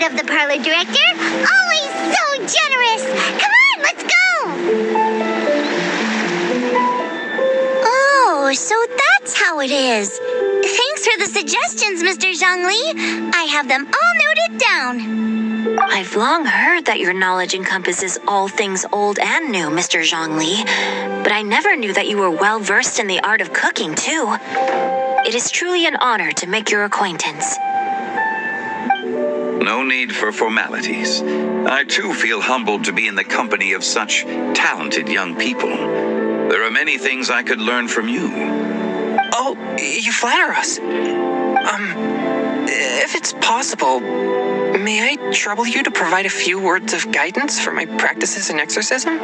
of the parlor director. Always so generous. Come on, let's go. Oh, so that's how it is. Thanks for the suggestions, Mr. Zhongli. I have them all noted down. I've long heard that your knowledge encompasses all things old and new, Mr. Zhongli, but I never knew that you were well versed in the art of cooking, too. It is truly an honor to make your acquaintance. No need for formalities. I too feel humbled to be in the company of such talented young people. There are many things I could learn from you. Oh, you flatter us. If it's possible, may I trouble you to provide a few words of guidance for my practices in exorcism?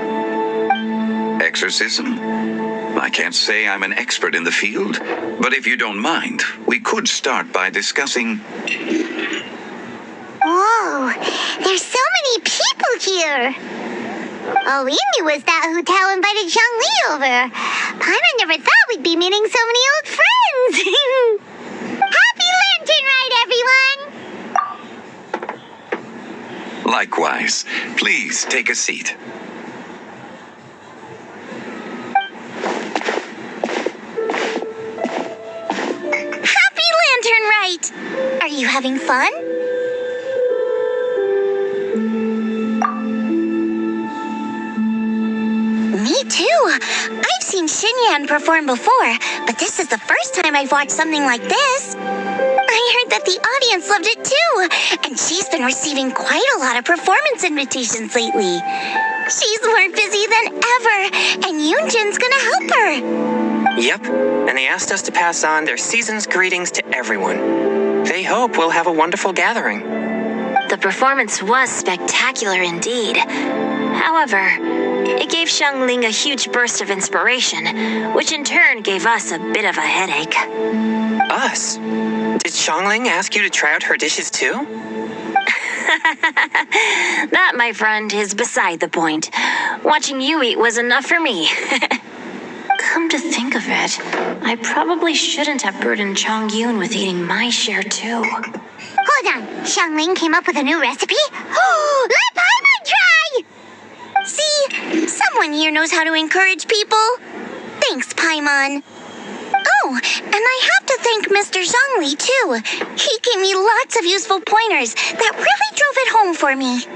Exorcism? I can't say I'm an expert in the field, but if you don't mind, we could start by discussing... Whoa, there's so many people here. All we knew was that hotel invited Zhongli over. Paimon never thought we'd be meeting so many old friends. Happy Lantern Ride, everyone! Likewise. Please take a seat. Happy Lantern Ride! Are you having fun? Me too. I've seen Xinyan perform before, but this is the first time I've watched something like this. I heard that the audience loved it too, and she's been receiving quite a lot of performance invitations lately. She's more busy than ever, and Yoonjin's gonna help her. Yep, and they asked us to pass on their season's greetings to everyone. They hope we'll have a wonderful gathering. The performance was spectacular indeed. However, it gave Xiangling a huge burst of inspiration, which in turn gave us a bit of a headache. Us? Did Xiangling ask you to try out her dishes too? That, my friend, is beside the point. Watching you eat was enough for me. Come to think of it, I probably shouldn't have burdened Chongyun with eating my share too. Hold on, Xiangling came up with a new recipe? Oh, let Paimon try! See, someone here knows how to encourage people. Thanks, Paimon. Oh, and I have to thank Mr. Zhongli, too. He gave me lots of useful pointers that really drove it home for me.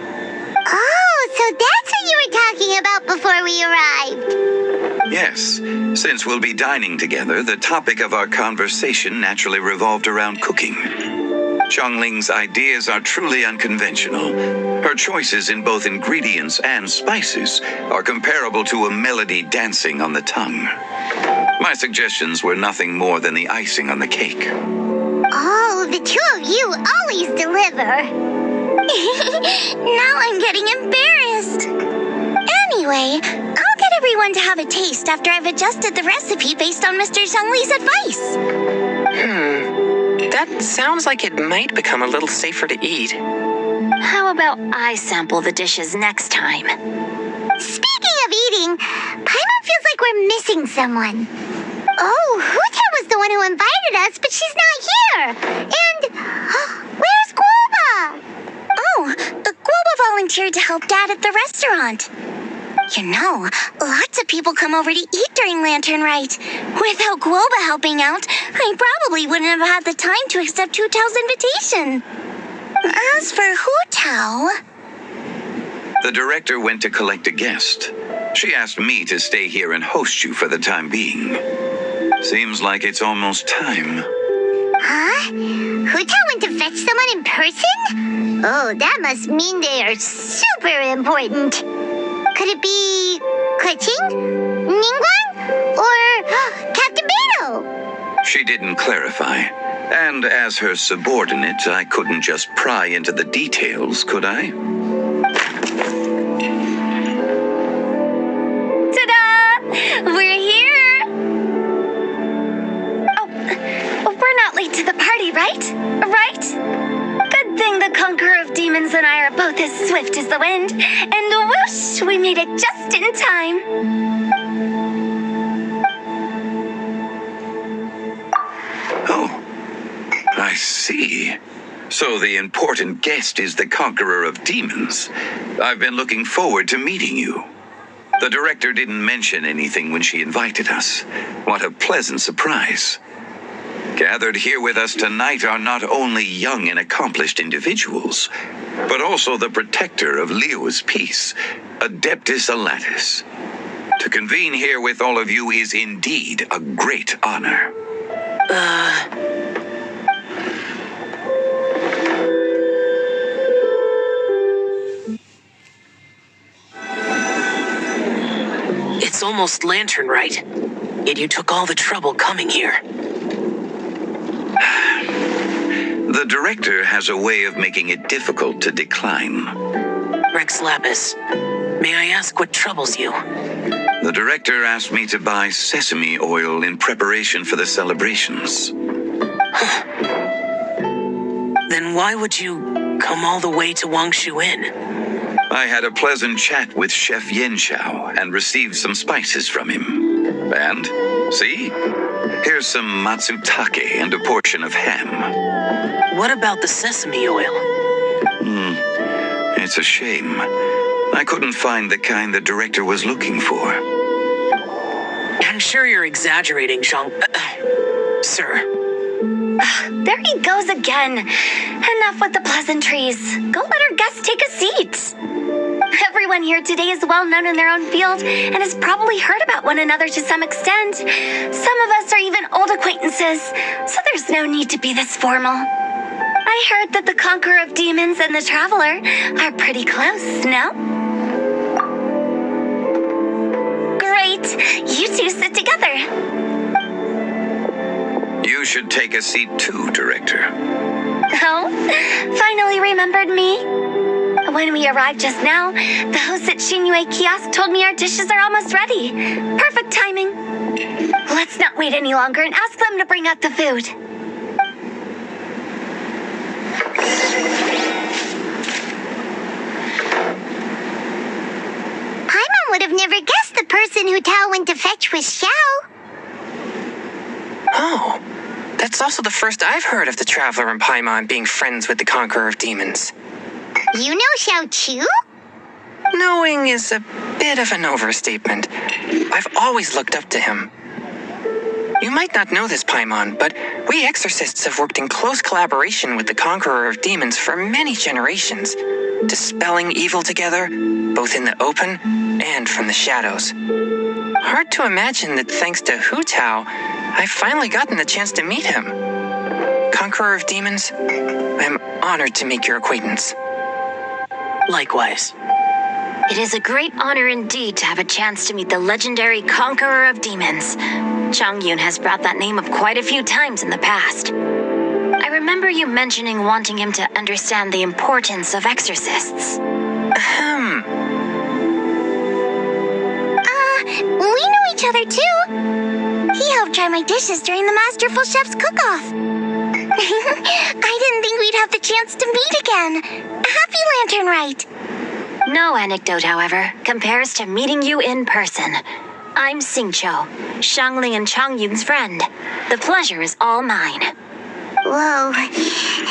Oh, so that's what you were talking about before we arrived. Yes, since we'll be dining together, the topic of our conversation naturally revolved around cooking. Xiangling's ideas are truly unconventional. Her choices in both ingredients and spices are comparable to a melody dancing on the tongue. My suggestions were nothing more than the icing on the cake. Oh, the two of you always deliver. Now I'm getting embarrassed. Anyway, I'll get everyone to have a taste after I've adjusted the recipe based on Mr. Zhongli's advice. That sounds like it might become a little safer to eat. How about I sample the dishes next time? Speaking of eating, Paimon feels like we're missing someone. Oh, Huta was the one who invited us, but she's not here. And where's Guoba? Oh, Guoba volunteered to help Dad at the restaurant. You know, lots of people come over to eat during Lantern Rite. Without Guoba helping out, I probably wouldn't have had the time to accept Hu Tao's invitation. As for Hu Tao... The director went to collect a guest. She asked me to stay here and host you for the time being. Seems like it's almost time. Huh? Hu Tao went to fetch someone in person? Oh, that must mean they are super important. Could it be Kaching? Ningguang? Or Captain Beto? She didn't clarify. And as her subordinate, I couldn't just pry into the details, could I? Ta-da! We're here! Oh, we're not late to the party, right? Right? Good thing the Conqueror of Demons and I are both as swift as the wind. And whoosh, we made it just in time. Oh, I see. So the important guest is the conqueror of demons. I've been looking forward to meeting you. The director didn't mention anything when she invited us. What a pleasant surprise. Gathered here with us tonight are not only young and accomplished individuals, but also the protector of Leo's peace, Adeptus Alatus. To convene here with all of you is indeed a great honor. It's almost lantern right. Yet you took all the trouble coming here. The director has a way of making it difficult to decline. Rex Lapis, may I ask what troubles you? The director asked me to buy sesame oil in preparation for the celebrations. Then why would you come all the way to Wangshu Inn? I had a pleasant chat with Chef Yenshao and received some spices from him. And, see? Here's some matsutake and a portion of ham. What about the sesame oil? It's a shame. I couldn't find the kind the director was looking for. I'm sure you're exaggerating, sir. There he goes again. Enough with the pleasantries. Go let our guests take a seat. Everyone here today is well known in their own field and has probably heard about one another to some extent. Some of us are even old acquaintances, so there's no need to be this formal. I heard that the Conqueror of Demons and the Traveler are pretty close, no? Great. You two sit together. You should take a seat too, Director. Oh, finally remembered me. When we arrived just now, the host at Shinue Kiosk told me our dishes are almost ready. Perfect timing. Let's not wait any longer and ask them to bring out the food. Paimon would have never guessed the person who Tao went to fetch was Xiao. Oh, that's also the first I've heard of the Traveler and Paimon being friends with the Conqueror of Demons. You know Xiao Chu? Knowing is a bit of an overstatement. I've always looked up to him. You might not know this, Paimon, but we exorcists have worked in close collaboration with the Conqueror of Demons for many generations, dispelling evil together, both in the open and from the shadows. Hard to imagine that thanks to Hu Tao, I've finally gotten the chance to meet him. Conqueror of Demons, I'm honored to make your acquaintance. Likewise. It is a great honor indeed to have a chance to meet the legendary Conqueror of Demons. Changyun has brought that name up quite a few times in the past. I remember you mentioning wanting him to understand the importance of exorcists. We know each other too. He helped try my dishes during the Masterful Chef's cook-off. I didn't think we'd have the chance to meet again. Happy Lantern Rite. No anecdote, however, compares to meeting you in person. I'm Xingqiu, Shangling and Changyun's friend. The pleasure is all mine. Whoa,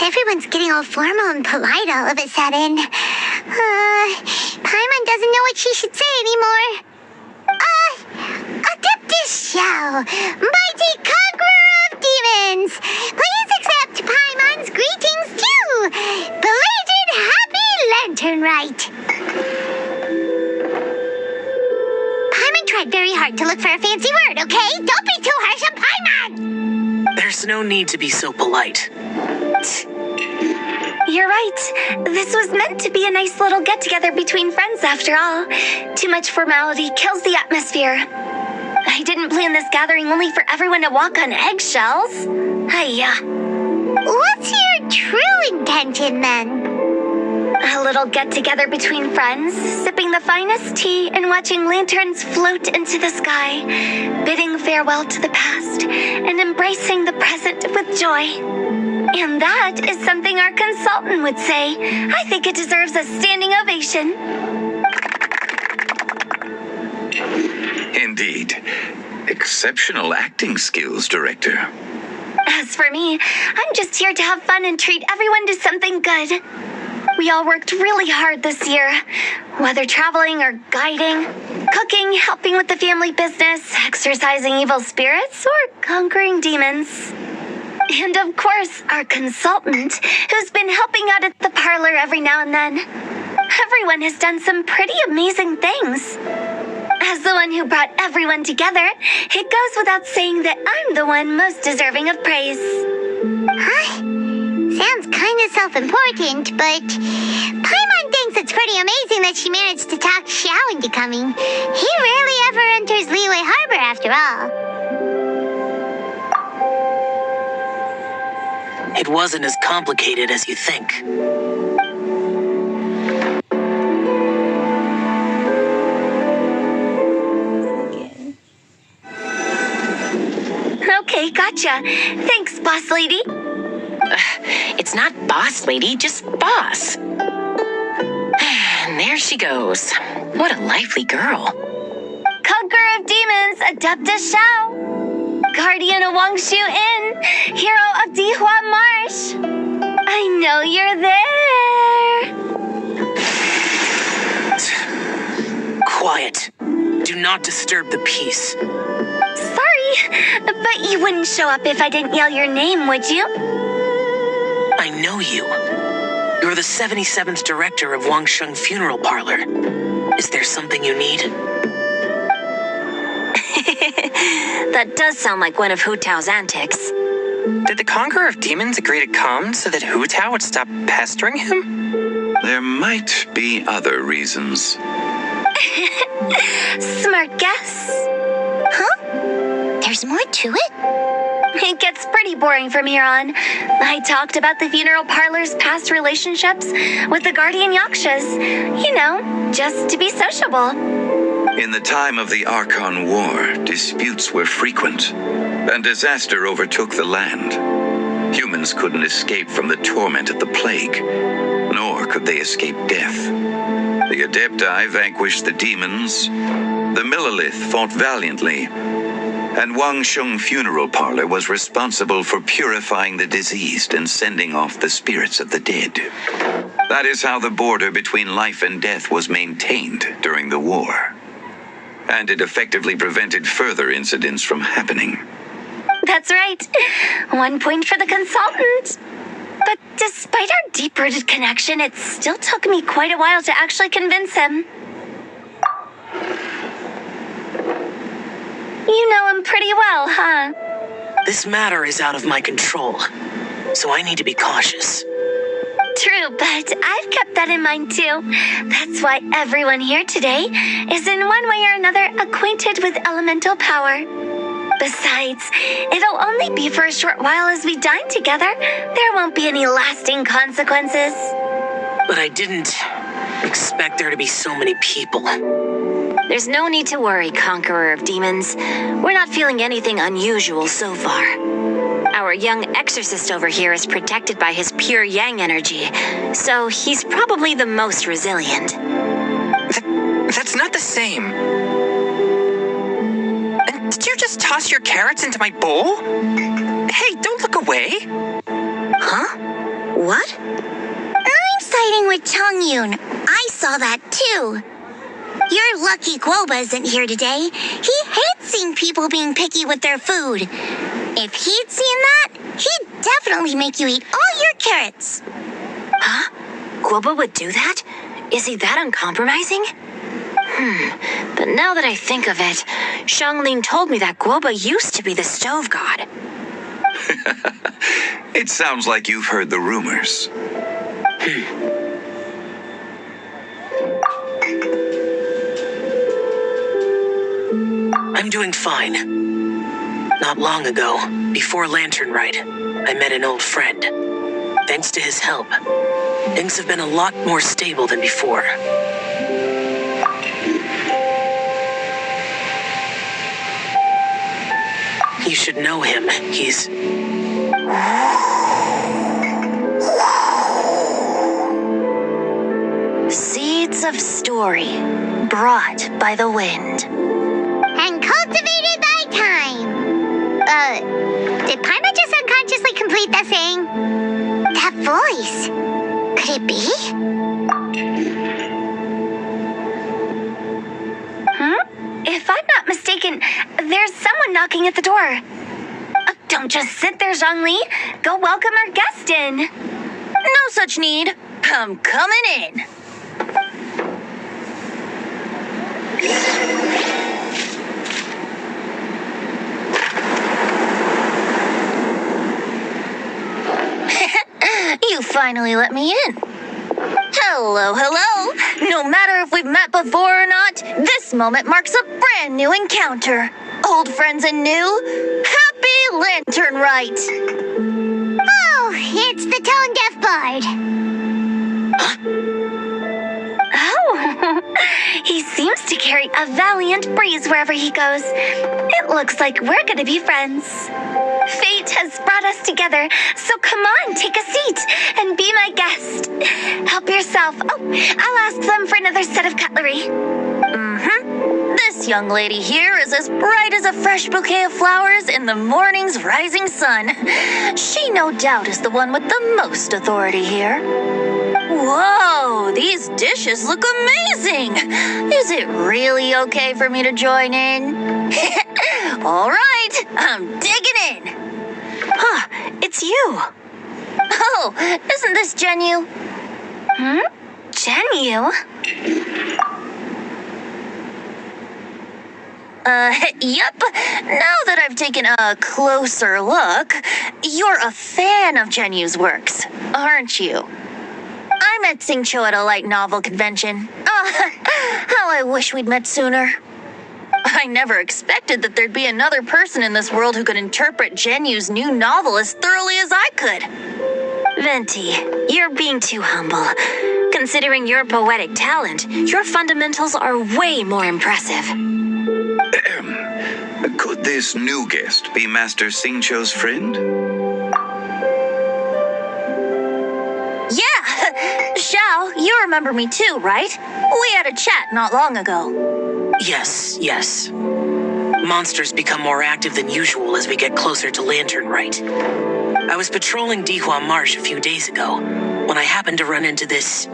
everyone's getting all formal and polite all of a sudden. Paimon doesn't know what she should say anymore. Adeptus Xiao, mighty conqueror of demons, please accept Paimon's greetings too. Belated Happy Lantern Rite. Paimon tried very hard to look for a fancy word, okay? Don't be too harsh on Paimon. There's no need to be so polite. You're right. This was meant to be a nice little get-together between friends after all. Too much formality kills the atmosphere. I didn't plan this gathering only for everyone to walk on eggshells. Hiya. What's your true intention then? A little get-together between friends, sipping the finest tea and watching lanterns float into the sky, bidding farewell to the past and embracing the present with joy. And that is something our consultant would say. I think it deserves a standing ovation. Indeed. Exceptional acting skills, Director. As for me, I'm just here to have fun and treat everyone to something good. We all worked really hard this year, whether traveling or guiding, cooking, helping with the family business, exorcising evil spirits, or conquering demons. And of course, our consultant, who's been helping out at the parlor every now and then. Everyone has done some pretty amazing things. As the one who brought everyone together, it goes without saying that I'm the one most deserving of praise. Huh? Sounds kind of self-important, but Paimon thinks it's pretty amazing that she managed to talk Xiao into coming. He rarely ever enters Liyue Harbor after all. It wasn't as complicated as you think. Okay, gotcha. Thanks, boss lady. It's not boss lady, just boss. And there she goes. What a lively girl. Conqueror of demons, Adeptus Xiao. Guardian of Wangshu Inn, hero of Dihua Marsh. I know you're there. Quiet. Do not disturb the peace. Sorry, but you wouldn't show up if I didn't yell your name, would you? I know you. You're the 77th director of Wangsheng Funeral Parlor. Is there something you need? That does sound like one of Hu Tao's antics. Did the Conqueror of Demons agree to come so that Hu Tao would stop pestering him? There might be other reasons. Smart guess. Huh? There's more to it? It gets pretty boring from here on. I talked about the funeral parlor's past relationships with the Guardian Yakshas. You know, just to be sociable. In the time of the Archon War, disputes were frequent, and disaster overtook the land. Humans couldn't escape from the torment of the plague, nor could they escape death. The Adepti vanquished the demons, the Millelith fought valiantly, and Wangsheng Funeral Parlor was responsible for purifying the diseased and sending off the spirits of the dead. That is how the border between life and death was maintained during the war. And it effectively prevented further incidents from happening. That's right. 1 point for the consultant. But despite our deep-rooted connection, it still took me quite a while to actually convince him. You know him pretty well, huh? This matter is out of my control, so I need to be cautious. True, but I've kept that in mind too. That's why everyone here today is in one way or another acquainted with elemental power. Besides, it'll only be for a short while as we dine together. There won't be any lasting consequences. But I didn't expect there to be so many people. There's no need to worry, Conqueror of Demons. We're not feeling anything unusual so far. Our young exorcist over here is protected by his pure yang energy, so he's probably the most resilient. That's not the same. And did you just toss your carrots into my bowl? Hey, don't look away. Huh? What? I'm siding with Chongyun. I saw that too. You're lucky Guoba isn't here today. He hates seeing people being picky with their food. If he'd seen that, he'd definitely make you eat all your carrots. Huh? Guoba would do that? Is he that uncompromising? But now that I think of it, Xiangling told me that Guoba used to be the stove god. It sounds like you've heard the rumors. I'm doing fine. Not long ago, before Lantern Rite, I met an old friend. Thanks to his help, things have been a lot more stable than before. You should know him. He's... Seeds of story, brought by the wind. And cultivated by time. Did Paimon just say unconsciously complete the thing? That voice. Could it be? If I'm not mistaken, there's someone knocking at the door. Don't just sit there, Zhongli. Go welcome our guest in. No such need. I'm coming in. You finally let me in. Hello, hello. No matter if we've met before or not, this moment marks a brand new encounter. Old friends and new. Happy Lantern Rite. Oh, it's the tone-deaf bard. Oh, he seems to carry a valiant breeze wherever he goes. It looks like we're gonna be friends. Fate has brought us together, so come on, take a seat and be my guest. Help yourself. Oh, I'll ask them for another set of cutlery. This young lady here is as bright as a fresh bouquet of flowers in the morning's rising sun. She no doubt is the one with the most authority here. Whoa, these dishes look amazing! Is it really okay for me to join in? All right, I'm digging in. Huh, it's you. Oh, isn't this Genyu? Genyu? Yep. Now that I've taken a closer look, you're a fan of Genyu's works, aren't you? I met Xingqiu at a light novel convention. How I wish we'd met sooner. I never expected that there'd be another person in this world who could interpret Genyu's new novel as thoroughly as I could. Venti, you're being too humble. Considering your poetic talent, your fundamentals are way more impressive. Could this new guest be Master Xingqiu's friend? Yeah! Xiao, you remember me too, right? We had a chat not long ago. Yes. Monsters become more active than usual as we get closer to Lantern Rite. I was patrolling Dihua Marsh a few days ago when I happened to run into this...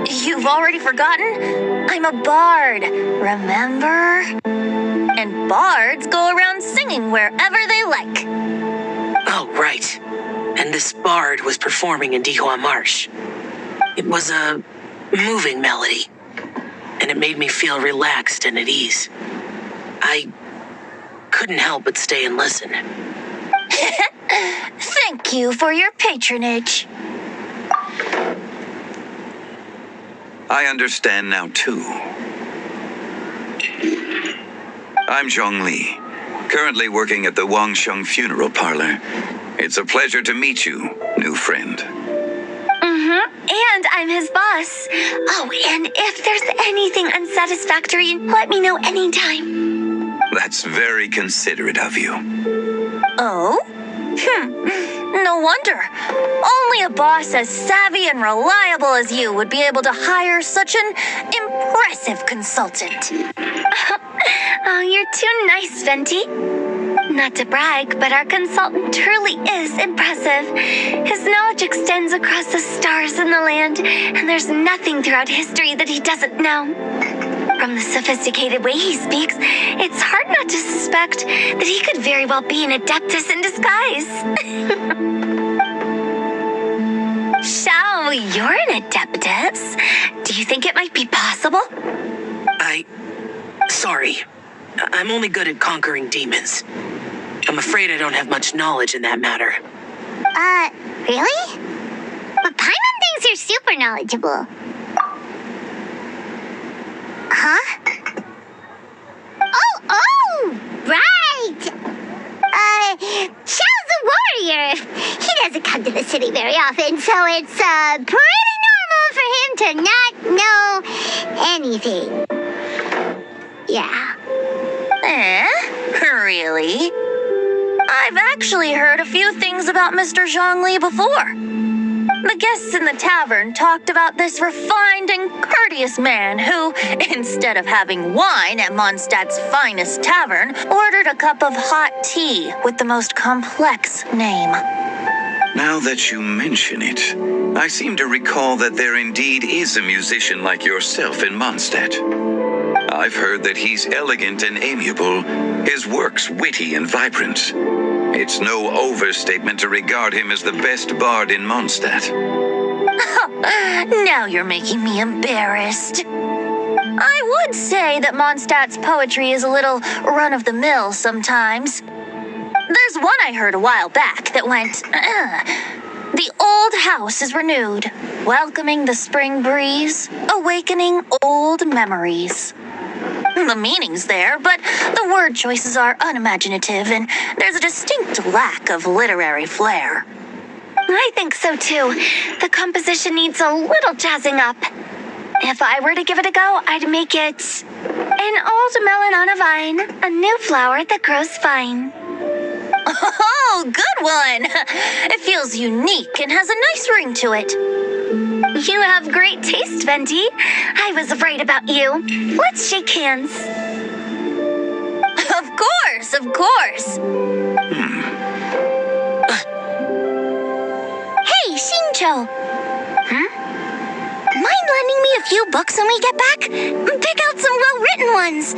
You've already forgotten? I'm a bard, remember? And bards go around singing wherever they like. Oh, right. And this bard was performing in Dihua Marsh. It was a moving melody, and it made me feel relaxed and at ease. I couldn't help but stay and listen. Thank you for your patronage. I understand now, too. I'm Zhongli, currently working at the Wangsheng Funeral Parlor. It's a pleasure to meet you, new friend. And I'm his boss. Oh, and if there's anything unsatisfactory, let me know anytime. That's very considerate of you. Oh? No wonder. Only a boss as savvy and reliable as you would be able to hire such an impressive consultant. Oh, you're too nice, Venti. Not to brag, but our consultant truly is impressive. His knowledge extends across the stars and the land, and there's nothing throughout history that he doesn't know. From the sophisticated way he speaks, it's hard not to suspect that he could very well be an adeptus in disguise. Xiao, you're an adeptus. Do you think it might be possible? Sorry. I'm only good at conquering demons. I'm afraid I don't have much knowledge in that matter. Really? But Paimon thinks you're super knowledgeable. Huh? Oh, right! Xiao's a warrior. He doesn't come to the city very often, so it's, pretty normal for him to not know anything. Yeah. Really? I've actually heard a few things about Mr. Zhongli before. The guests in the tavern talked about this refined and courteous man who, instead of having wine at Mondstadt's finest tavern, ordered a cup of hot tea with the most complex name. Now that you mention it, I seem to recall that there indeed is a musician like yourself in Mondstadt. I've heard that he's elegant and amiable, his works witty and vibrant. It's no overstatement to regard him as the best bard in Mondstadt. Now you're making me embarrassed. I would say that Mondstadt's poetry is a little run-of-the-mill sometimes. There's one I heard a while back that went, the old house is renewed, welcoming the spring breeze, awakening old memories. The meaning's there, but the word choices are unimaginative, and there's a distinct lack of literary flair. I think so too. The composition needs a little jazzing up. If I were to give it a go, I'd make it an old melon on a vine, a new flower that grows fine. Oh, good one! It feels unique and has a nice ring to it. You have great taste, Venti. I was right about you. Let's shake hands. Of course, of course. Hey, Shincho. Mind lending me a few books when we get back? Pick out some well-written ones.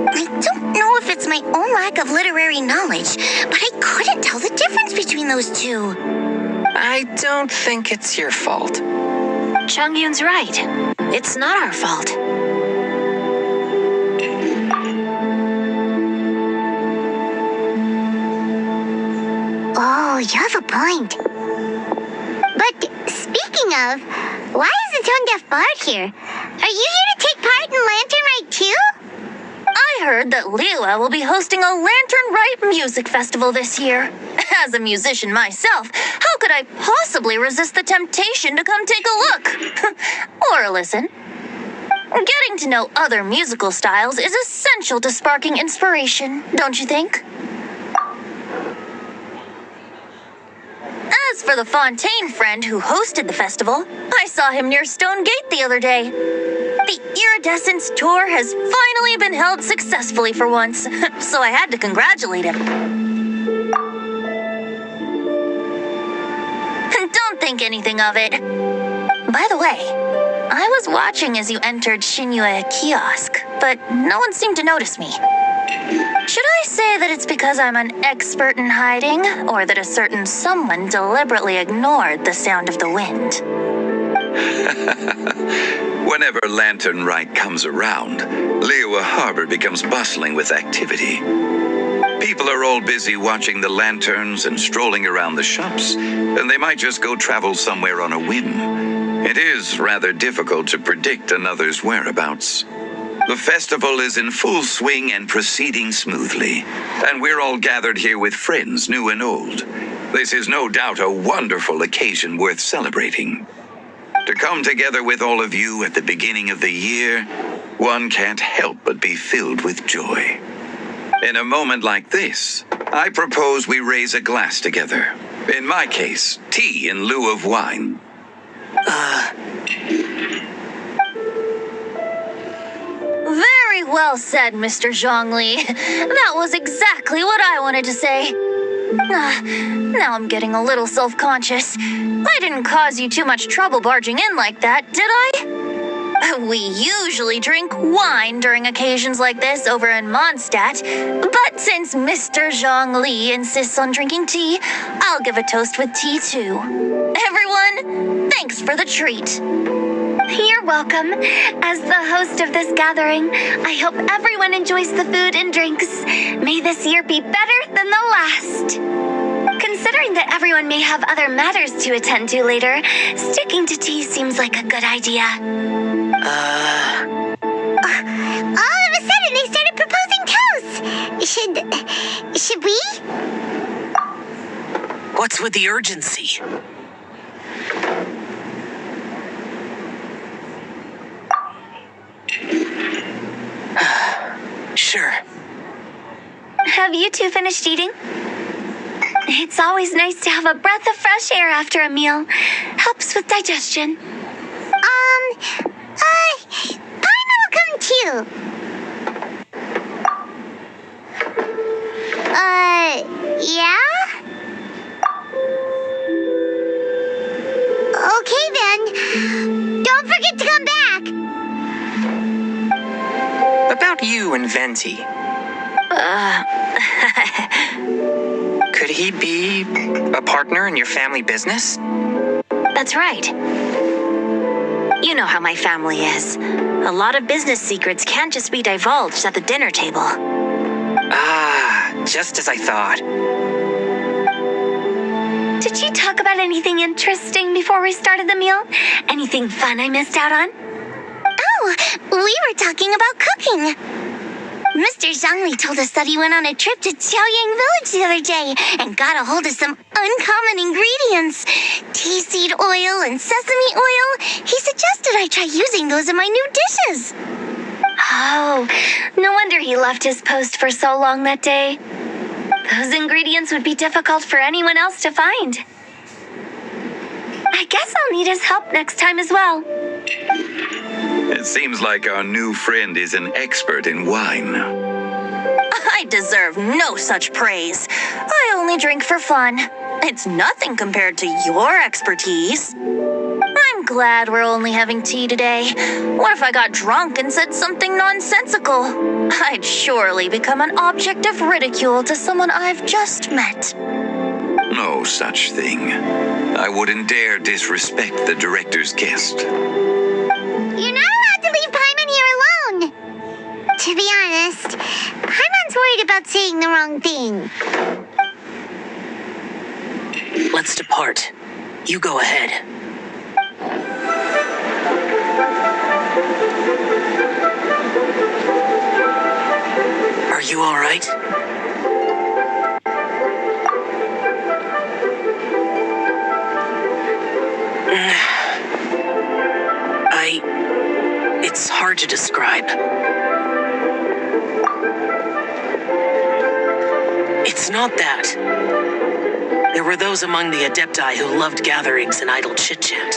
I don't know if it's my own lack of literary knowledge, but I couldn't tell the difference between those two. I don't think it's your fault. Chongyun's right. It's not our fault. Oh, you have a point. But speaking of, why is the tone-deaf bard here? Are you here to take part in Lantern Rite too? I heard that Liwa will be hosting a Lantern Rite music festival this year. As a musician myself, how could I possibly resist the temptation to come take a look? Or listen. Getting to know other musical styles is essential to sparking inspiration, don't you think? As for the Fontaine friend who hosted the festival, I saw him near Stone Gate the other day. The Iridescence tour has finally been held successfully for once, so I had to congratulate him. Don't think anything of it. By the way, I was watching as you entered Shinyue Kiosk, but no one seemed to notice me. Should I say that it's because I'm an expert in hiding, or that a certain someone deliberately ignored the sound of the wind? Whenever Lantern Rite comes around, Liwa Harbor becomes bustling with activity. People are all busy watching the lanterns and strolling around the shops, and they might just go travel somewhere on a whim. It is rather difficult to predict another's whereabouts. The festival is in full swing and proceeding smoothly, and we're all gathered here with friends, new and old. This is no doubt a wonderful occasion worth celebrating. To come together with all of you at the beginning of the year, one can't help but be filled with joy. In a moment like this, I propose we raise a glass together. In my case, tea in lieu of wine. Very well said, Mr. Zhongli. That was exactly what I wanted to say. Now I'm getting a little self-conscious. I didn't cause you too much trouble barging in like that, did I? We usually drink wine during occasions like this over in Mondstadt, but since Mr. Zhongli insists on drinking tea, I'll give a toast with tea too. Everyone, thanks for the treat. You're welcome. As the host of this gathering, I hope everyone enjoys the food and drinks. May this year be better than the last. Considering that everyone may have other matters to attend to later, sticking to tea seems like a good idea. All of a sudden, they started proposing toasts. Should we? What's with the urgency? Sure. Have you two finished eating? It's always nice to have a breath of fresh air after a meal. Helps with digestion. Paimon will come too. Yeah? Okay then. Don't forget to come back. About you and Venti. Could he be a partner in your family business? That's right. You know how my family is. A lot of business secrets can't just be divulged at the dinner table. Ah, just as I thought. Did you talk about anything interesting before we started the meal? Anything fun I missed out on? Oh, we were talking about cooking. Mr. Zhongli told us that he went on a trip to Xiaoyang Village the other day and got a hold of some uncommon ingredients. Tea seed oil and sesame oil. He suggested I try using those in my new dishes. Oh, no wonder he left his post for so long that day. Those ingredients would be difficult for anyone else to find. I guess I'll need his help next time as well. It seems like our new friend is an expert in wine. I deserve no such praise. I only drink for fun. It's nothing compared to your expertise. I'm glad we're only having tea today. What if I got drunk and said something nonsensical? I'd surely become an object of ridicule to someone I've just met. No such thing. I wouldn't dare disrespect the director's guest. You're not allowed to leave Paimon here alone. To be honest, Paimon's worried about saying the wrong thing. Let's depart. You go ahead. Are you all right? It's hard to describe. It's not that. There were those among the Adepti who loved gatherings and idle chit-chat.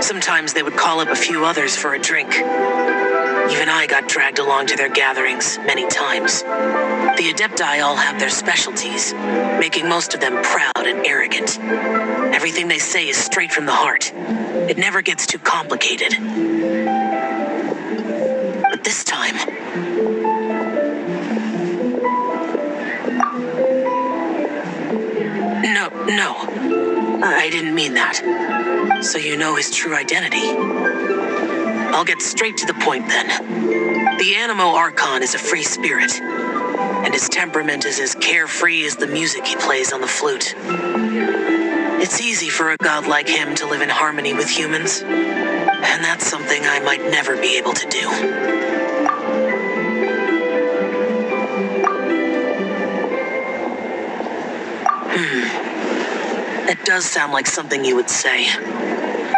Sometimes they would call up a few others for a drink. Even I got dragged along to their gatherings many times. The Adepti all have their specialties, making most of them proud and arrogant. Everything they say is straight from the heart. It never gets too complicated. But this time... No. I didn't mean that. So you know his true identity. I'll get straight to the point then. The Animo Archon is a free spirit, and his temperament is as carefree as the music he plays on the flute. It's easy for a god like him to live in harmony with humans, and that's something I might never be able to do. That does sound like something you would say.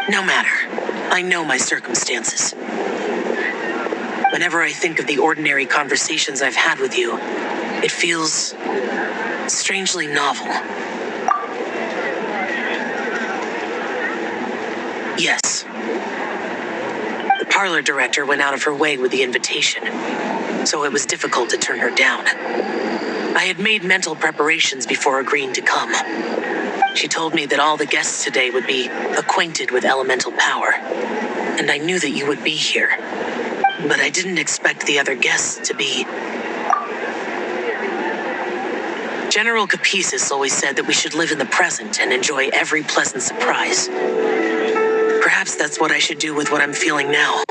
No matter. I know my circumstances. Whenever I think of the ordinary conversations I've had with you, it feels strangely novel. Yes. The parlor director went out of her way with the invitation, so it was difficult to turn her down. I had made mental preparations before agreeing to come. She told me that all the guests today would be acquainted with elemental power, and I knew that you would be here. But I didn't expect the other guests to be... General Capices always said that we should live in the present and enjoy every pleasant surprise. Perhaps that's what I should do with what I'm feeling now.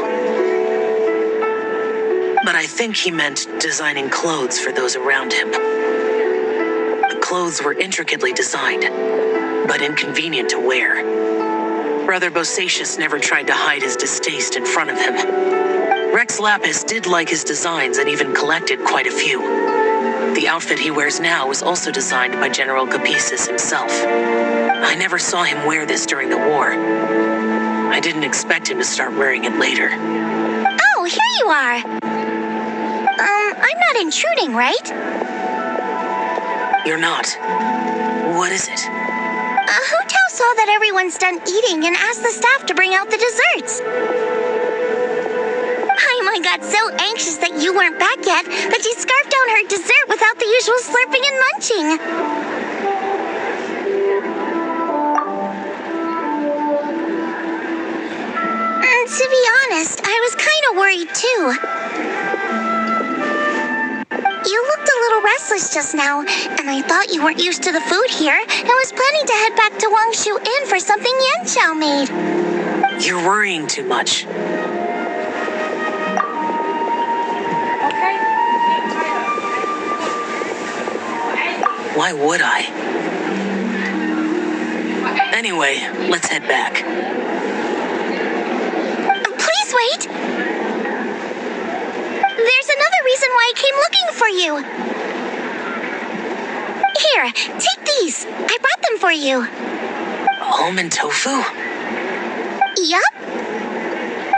But I think he meant designing clothes for those around him. The clothes were intricately designed, but inconvenient to wear. Brother Bosacius never tried to hide his distaste in front of him. Rex Lapis did like his designs and even collected quite a few. The outfit he wears now was also designed by General Capices himself. I never saw him wear this during the war. I didn't expect him to start wearing it later. Oh, here you are. I'm not intruding, right? You're not. What is it? Who tells saw that everyone's done eating and asked the staff to bring out the desserts. Paimon got so anxious that you weren't back yet that she scarfed down her dessert without the usual slurping and munching. To be honest, I was kind of worried too. You looked a little restless just now, and I thought you weren't used to the food here and was planning to head back to Wangshu Inn for something Yanxiao made. You're worrying too much. Why would I? Anyway, let's head back. Please wait! There's another reason why I came looking for you. Here, take these. I brought them for you. Almond tofu? Yup.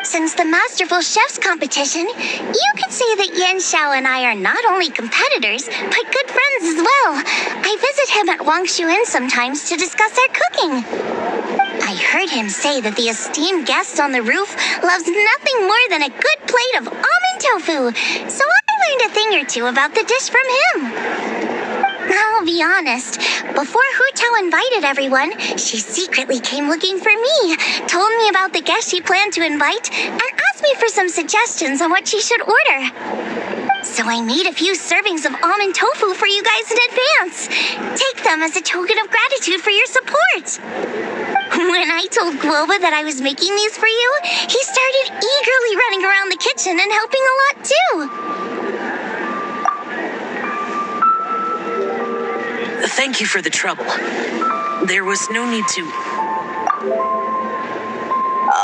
Since the Masterful Chef's competition, you could say that Yanxiao and I are not only competitors, but good friends as well. I visit him at Wangshu Inn sometimes to discuss our cooking. I heard him say that the esteemed guest on the roof loves nothing more than a good plate of almond tofu, so I learned a thing or two about the dish from him. I'll be honest, before Hu Tao invited everyone, she secretly came looking for me, told me about the guests she planned to invite, and asked me for some suggestions on what she should order. So I made a few servings of almond tofu for you guys in advance. Take them as a token of gratitude for your support. When I told Guoba that I was making these for you, he started eagerly running around the kitchen and helping a lot too. Thank you for the trouble. There was no need to...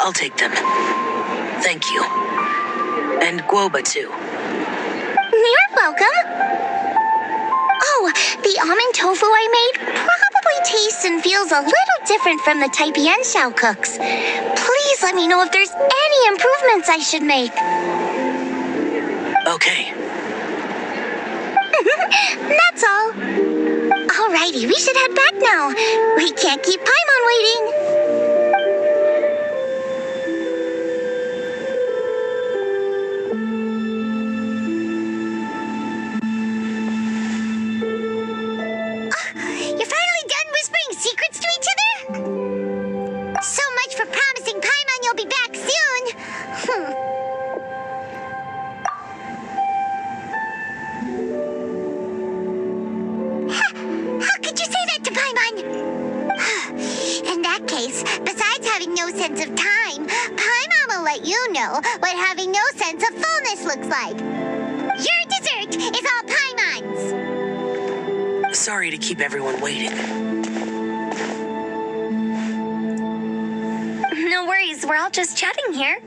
I'll take them. Thank you. And Guoba too. You're welcome. Oh, the almond tofu I made probably tastes and feels a little different from the type Yanxiao cooks. Please let me know if there's any improvements I should make. Okay. That's all. Alrighty, we should head back now. We can't keep Paimon waiting. You're finally done whispering secrets to each other? So much for promising Paimon you'll be back soon. How could you say that to Paimon? In that case, besides having no sense of time, Paimon will let you know what having no sense of fullness looks like. Your dessert is all Paimon's. Sorry to keep everyone waiting. No worries, we're all just chatting here.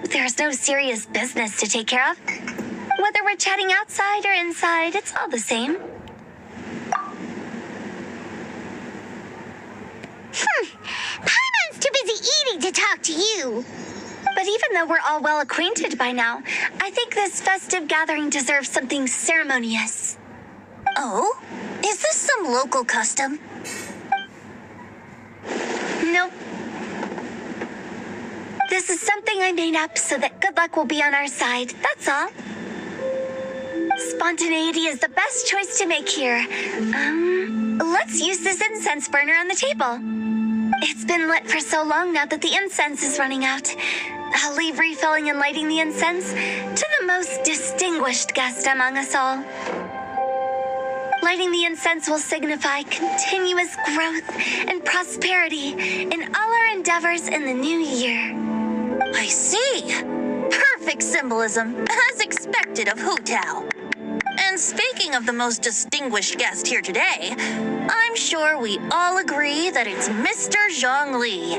There's no serious business to take care of. Whether we're chatting outside or inside, it's all the same. Paimon's too busy eating to talk to you. But even though we're all well acquainted by now, I think this festive gathering deserves something ceremonious. Oh? Is this some local custom? Nope. This is something I made up so that good luck will be on our side, that's all. Spontaneity is the best choice to make here. Let's use this incense burner on the table. It's been lit for so long now that the incense is running out. I'll leave refilling and lighting the incense to the most distinguished guest among us all. Lighting the incense will signify continuous growth and prosperity in all our endeavors in the new year. I see. Perfect symbolism, as expected of Hu Tao. And speaking of the most distinguished guest here today, I'm sure we all agree that it's Mr. Zhongli.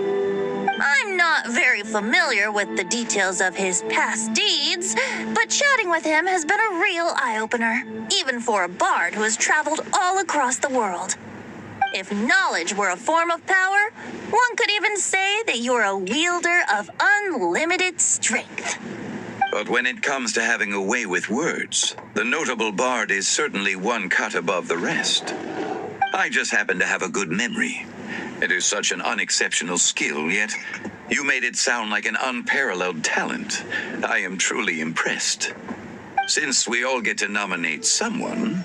I'm not very familiar with the details of his past deeds, but chatting with him has been a real eye-opener, even for a bard who has traveled all across the world. If knowledge were a form of power, one could even say that you're a wielder of unlimited strength. But when it comes to having a way with words, the notable bard is certainly one cut above the rest. I just happen to have a good memory. It is such an unexceptional skill, yet you made it sound like an unparalleled talent. I am truly impressed. Since we all get to nominate someone...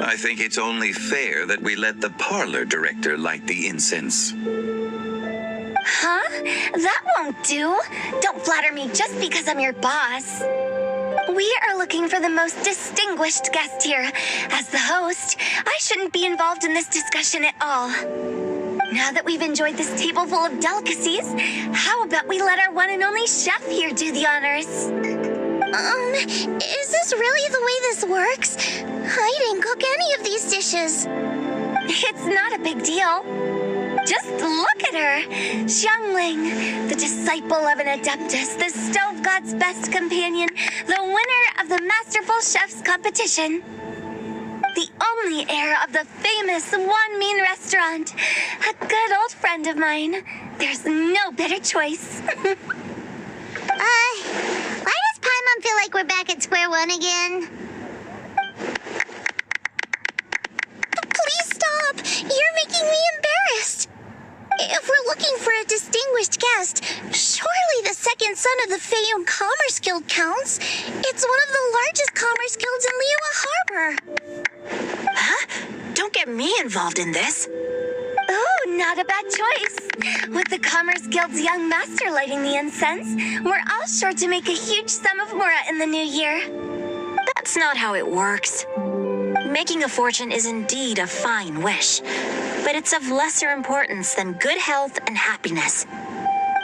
I think it's only fair that we let the parlor director light the incense. Huh? That won't do. Don't flatter me just because I'm your boss. We are looking for the most distinguished guest here. As the host, I shouldn't be involved in this discussion at all. Now that we've enjoyed this table full of delicacies, how about we let our one and only chef here do the honors? Is this really the way this works? I didn't cook any of these dishes. It's not a big deal. Just look at her. Xiangling, the disciple of an adeptus, the stove god's best companion, the winner of the Masterful Chef's competition. The only heir of the famous One Mean restaurant. A good old friend of mine. There's no better choice. Why does Paimon feel like we're back at square one again? Please stop! You're making me embarrassed. If we're looking for a distinguished guest, surely the second son of the Feiyun Commerce Guild counts. It's one of the largest commerce guilds in Liyue Harbor. Huh? Don't get me involved in this. Oh, not a bad choice. With the Commerce Guild's young master lighting the incense, we're all sure to make a huge sum of mora in the new year. That's not how it works. Making a fortune is indeed a fine wish, but it's of lesser importance than good health and happiness.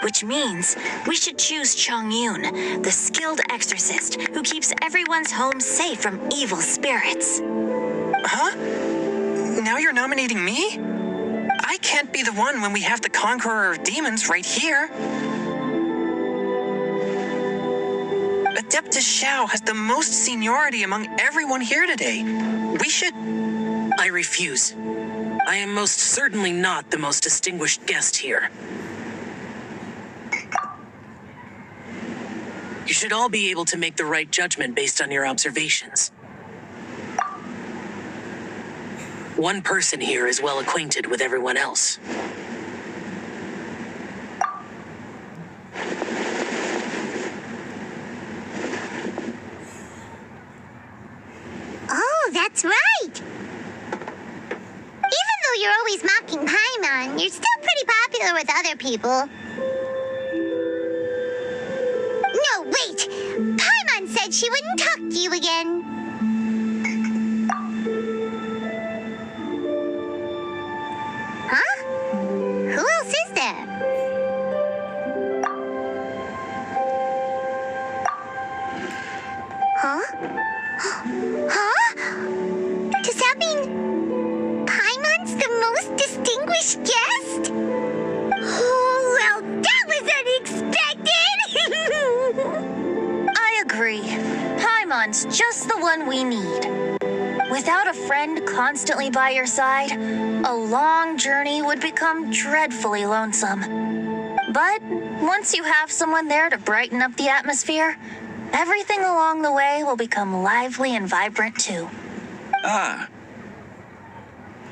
Which means we should choose Chongyun, the skilled exorcist who keeps everyone's home safe from evil spirits. Huh? Now you're nominating me? I can't be the one when we have the conqueror of demons right here. Adeptus Xiao has the most seniority among everyone here today. We should... I refuse. I am most certainly not the most distinguished guest here. You should all be able to make the right judgment based on your observations. One person here is well acquainted with everyone else. Oh, that's right! Even though you're always mocking Paimon, you're still pretty popular with other people. No, wait! Paimon said she wouldn't talk to you again. Huh? Who else is there? Huh? Huh? Does that mean Paimon's the most distinguished guest? Oh, well, that was unexpected! I agree. Paimon's just the one we need. Without a friend constantly by your side, a long journey would become dreadfully lonesome. But once you have someone there to brighten up the atmosphere, everything along the way will become lively and vibrant too. Ah.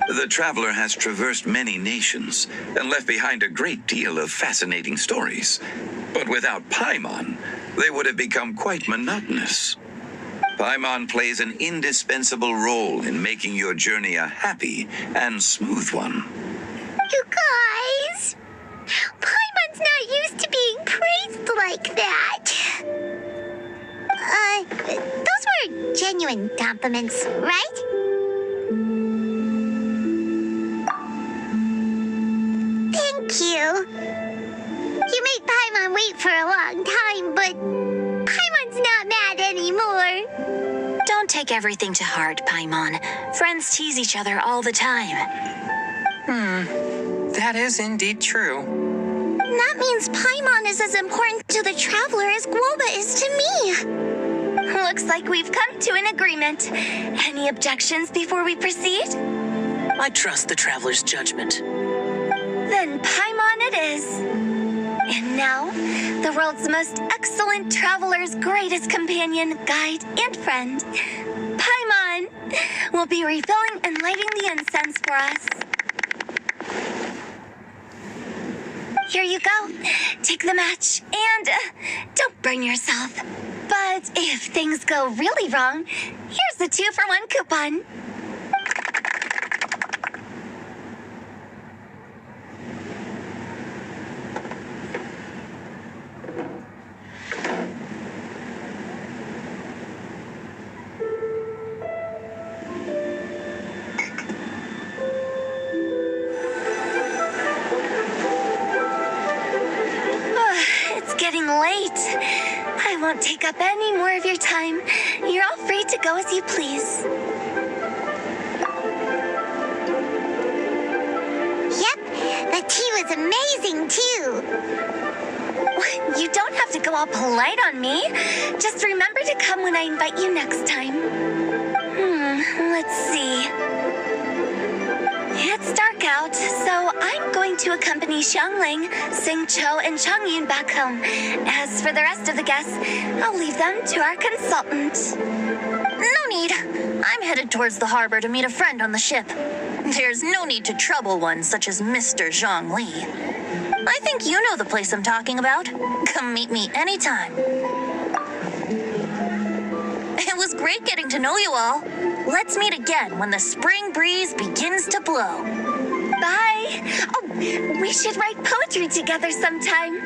The traveler has traversed many nations and left behind a great deal of fascinating stories. But without Paimon, they would have become quite monotonous. Paimon plays an indispensable role in making your journey a happy and smooth one. You guys! Paimon's not used to being praised like that. Those were genuine compliments, right? Thank you. You made Paimon wait for a long time, but Paimon's not mad anymore. Don't take everything to heart, Paimon. Friends tease each other all the time. That is indeed true. That means Paimon is as important to the traveler as Guoba is to me. Looks like we've come to an agreement. Any objections before we proceed? I trust the traveler's judgment. Then Paimon it is. And now, the world's most excellent traveler's greatest companion, guide, and friend, Paimon will be refilling and lighting the incense for us. Here you go. Take the match and don't burn yourself. But if things go really wrong, here's the 2-for-1 coupon. Late. I won't take up any more of your time. You're all free to go as you please. Yep, the tea was amazing too. You don't have to go all polite on me. Just remember to come when I invite you next time. Let's see. It's dark out, so I'm going to accompany Xiangling, Xingqiu, and Changyun back home. As for the rest of the guests, I'll leave them to our consultant. No need. I'm headed towards the harbor to meet a friend on the ship. There's no need to trouble one such as Mr. Zhongli. I think you know the place I'm talking about. Come meet me anytime. It was great getting to know you all. Let's meet again when the spring breeze begins to blow. Bye. Oh, we should write poetry together sometime.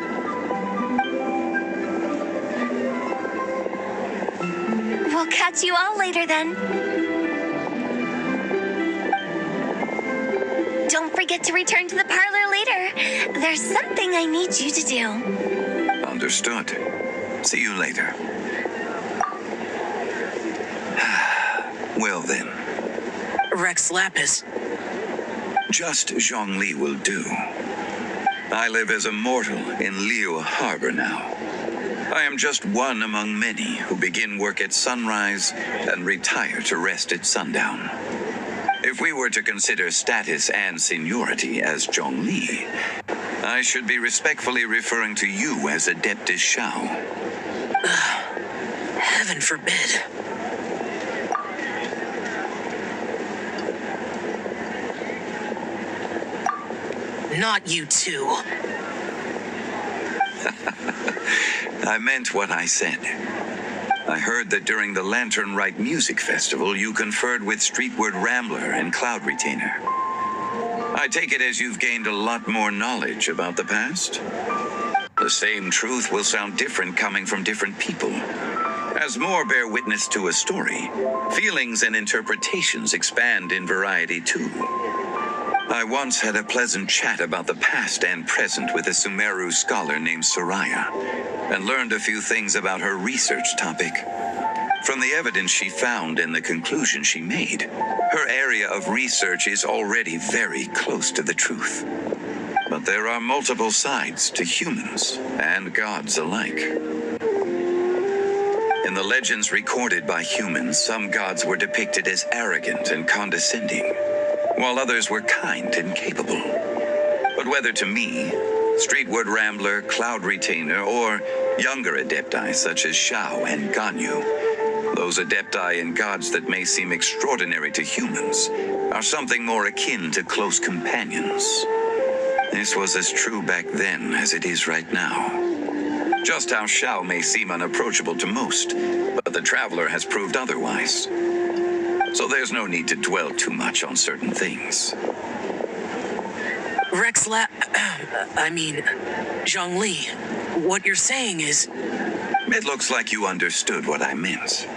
We'll catch you all later then. Don't forget to return to the parlor later. There's something I need you to do. Understood. See you later. Well then. Rex Lapis. Just Zhongli will do. I live as a mortal in Liu Harbor now. I am just one among many who begin work at sunrise and retire to rest at sundown. If we were to consider status and seniority as Zhongli, I should be respectfully referring to you as Adeptus Shao. Heaven forbid. Not you two. I meant what I said. I heard that during the Lantern Rite Music Festival, you conferred with Streetward Rambler and Cloud Retainer. I take it as you've gained a lot more knowledge about the past? The same truth will sound different coming from different people. As more bear witness to a story, feelings and interpretations expand in variety too. I once had a pleasant chat about the past and present with a Sumeru scholar named Soraya, and learned a few things about her research topic. From the evidence she found and the conclusion she made, her area of research is already very close to the truth. But there are multiple sides to humans and gods alike. In the legends recorded by humans, some gods were depicted as arrogant and condescending, while others were kind and capable. But whether to me, Streetward Rambler, Cloud Retainer, or younger adepti such as Shao and Ganyu, those adepti and gods that may seem extraordinary to humans are something more akin to close companions. This was as true back then as it is right now. Just how Shao may seem unapproachable to most, but the Traveler has proved otherwise. So there's no need to dwell too much on certain things. Zhongli, what you're saying is... It looks like you understood what I meant.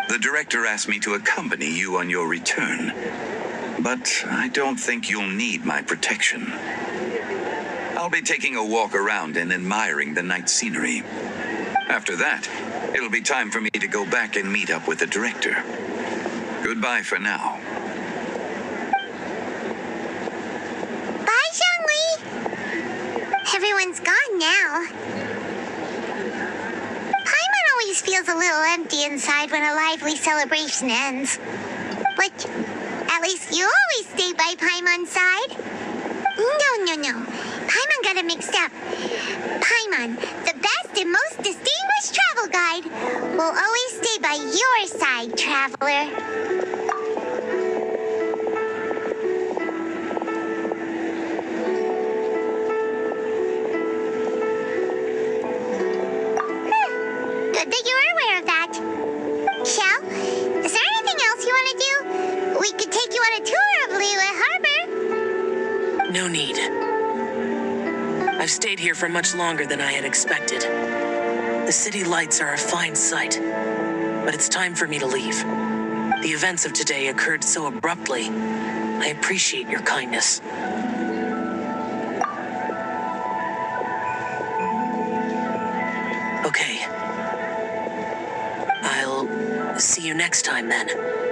The director asked me to accompany you on your return, but I don't think you'll need my protection. I'll be taking a walk around and admiring the night scenery. After that, it'll be time for me to go back and meet up with the director. Goodbye for now. Bye, Zhongli. Everyone's gone now. Paimon always feels a little empty inside when a lively celebration ends. But at least you always stay by Paimon's side. No. Paimon got it mixed up. Paimon, the best and most distinguished travel guide, will always stay by your side, traveler. Good that you were aware of that. Shell, is there anything else you want to do? We could take you on a tour of Liyue Harbor. No need. I've stayed here for much longer than I had expected. The city lights are a fine sight, but it's time for me to leave. The events of today occurred so abruptly. I appreciate your kindness. Okay. I'll see you next time then.